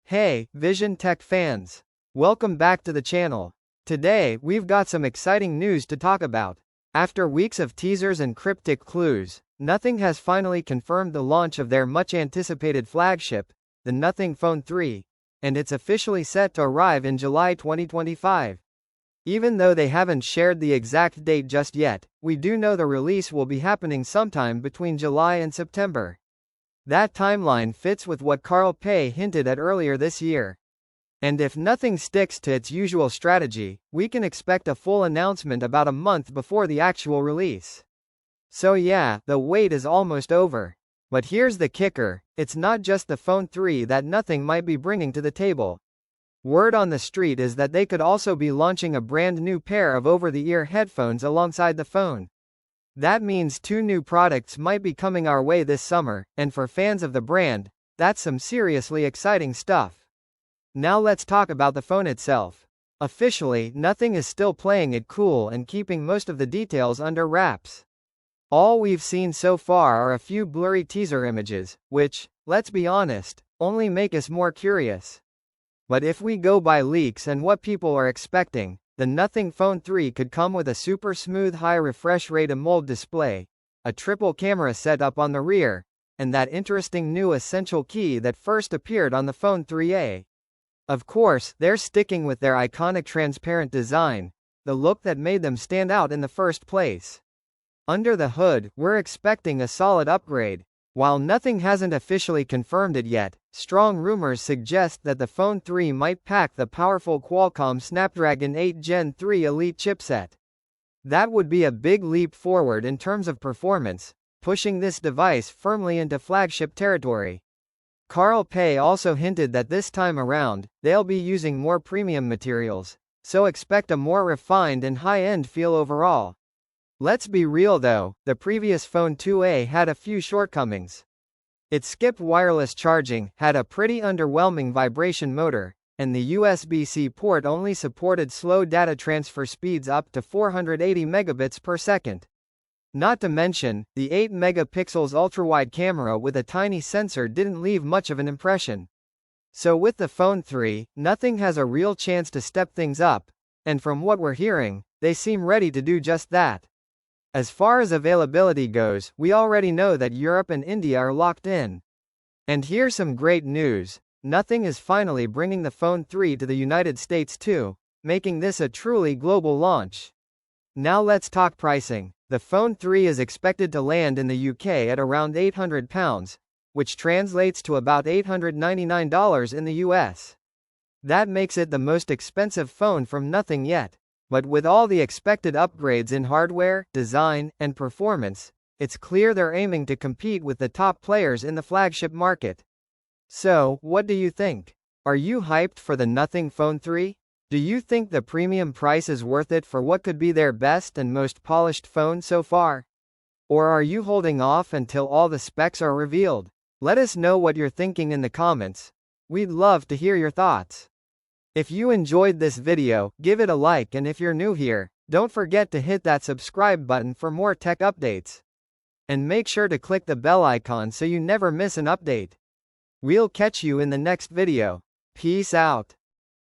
Hey, VisionTech fans! Welcome back to the channel. Today, we've got some exciting news to talk about. After weeks of teasers and cryptic clues, Nothing has finally confirmed the launch of their much-anticipated flagship, the Nothing Phone 3, and it's officially set to arrive in July 2025. Even though they haven't shared the exact date just yet, we do know the release will be happening sometime between July and September. That timeline fits with what Carl Pei hinted at earlier this year. And if Nothing sticks to its usual strategy, we can expect a full announcement about a month before the actual release. So yeah, the wait is almost over. But here's the kicker, it's not just the Phone 3 that Nothing might be bringing to the table. Word on the street is that they could also be launching a brand new pair of over-the-ear headphones alongside the phone. That means 2 new products might be coming our way this summer, and for fans of the brand, that's some seriously exciting stuff. Now let's talk about the phone itself. Officially, Nothing is still playing it cool and keeping most of the details under wraps. All we've seen so far are a few blurry teaser images, which, let's be honest, only make us more curious. But if we go by leaks and what people are expecting, the Nothing Phone 3 could come with a super smooth high refresh rate AMOLED display, a triple camera setup on the rear, and that interesting new essential key that first appeared on the Phone 3A. Of course, they're sticking with their iconic transparent design, the look that made them stand out in the first place. Under the hood, we're expecting a solid upgrade. While Nothing hasn't officially confirmed it yet, strong rumors suggest that the Phone 3 might pack the powerful Qualcomm Snapdragon 8 Gen 3 Elite chipset. That would be a big leap forward in terms of performance, pushing this device firmly into flagship territory. Carl Pei also hinted that this time around, they'll be using more premium materials, so expect a more refined and high-end feel overall. Let's be real though, the previous Phone 2A had a few shortcomings. It skipped wireless charging, had a pretty underwhelming vibration motor, and the USB-C port only supported slow data transfer speeds up to 480 megabits per second. Not to mention, the 8 megapixels ultra-wide camera with a tiny sensor didn't leave much of an impression. So with the Phone 3, Nothing has a real chance to step things up, and from what we're hearing, they seem ready to do just that. As far as availability goes, we already know that Europe and India are locked in. And here's some great news, Nothing is finally bringing the Phone 3 to the United States too, making this a truly global launch. Now let's talk pricing. The Phone 3 is expected to land in the UK at around £800, which translates to about $899 in the US. That makes it the most expensive phone from Nothing yet. But with all the expected upgrades in hardware, design, and performance, it's clear they're aiming to compete with the top players in the flagship market. So, what do you think? Are you hyped for the Nothing Phone 3? Do you think the premium price is worth it for what could be their best and most polished phone so far? Or are you holding off until all the specs are revealed? Let us know what you're thinking in the comments. We'd love to hear your thoughts. If you enjoyed this video, give it a like, and if you're new here, don't forget to hit that subscribe button for more tech updates. And make sure to click the bell icon so you never miss an update. We'll catch you in the next video. Peace out.